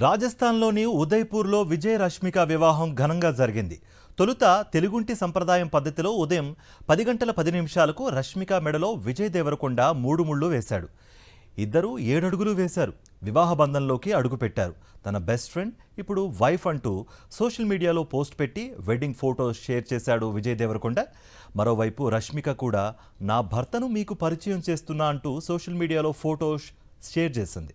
రాజస్థాన్లోని ఉదయ్పూర్లో విజయ్ రష్మిక వివాహం ఘనంగా జరిగింది. తొలుత తెలుగుంటి సంప్రదాయం పద్ధతిలో ఉదయం 10 గంటల 10 నిమిషాలకు రష్మిక మెడలో విజయ్ దేవరకొండ 3 ముళ్ళు వేశాడు. ఇద్దరూ 7 అడుగులు వేశారు. వివాహ బంధంలోకి అడుగుపెట్టారు. తన బెస్ట్ ఫ్రెండ్ ఇప్పుడు వైఫ్ అంటూ సోషల్ మీడియాలో పోస్ట్ పెట్టి వెడ్డింగ్ ఫోటోస్ షేర్ చేశాడు విజయ్ దేవరకొండ. మరోవైపు రష్మిక కూడా నా భర్తను మీకు పరిచయం చేస్తున్నా అంటూ సోషల్ మీడియాలో ఫోటోస్ షేర్ చేసింది.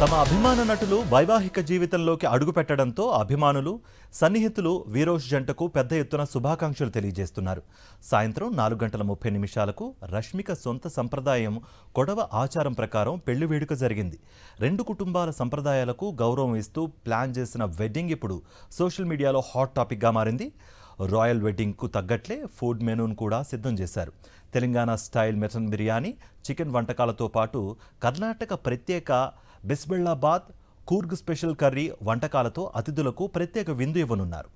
తమ అభిమాన నటులు వైవాహిక జీవితంలోకి అడుగుపెట్టడంతో అభిమానులు, సన్నిహితులు వీరోష్ జంటకు పెద్ద ఎత్తున శుభాకాంక్షలు తెలియజేస్తున్నారు. సాయంత్రం 4 గంటల 30 నిమిషాలకు రష్మిక సొంత సంప్రదాయం కొడవ ఆచారం ప్రకారం పెళ్లి వేడుక జరిగింది. 2 కుటుంబాల సంప్రదాయాలకు గౌరవం ఇస్తూ ప్లాన్ చేసిన వెడ్డింగ్ ఇప్పుడు సోషల్ మీడియాలో హాట్ టాపిక్గా మారింది. రాయల్ వెడ్డింగ్కు తగ్గట్లే ఫుడ్ మెనూను కూడా సిద్ధం చేశారు. Telangana style mutton biryani, chicken వంటకాలతో పాటు కర్ణాటక ప్రత్యేక బిస్బెల్లాబాద్, కూర్గ్ స్పెషల్ కర్రీ వంటకాలతో అతిథులకు ప్రత్యేక విందు ఇవ్వనున్నారు.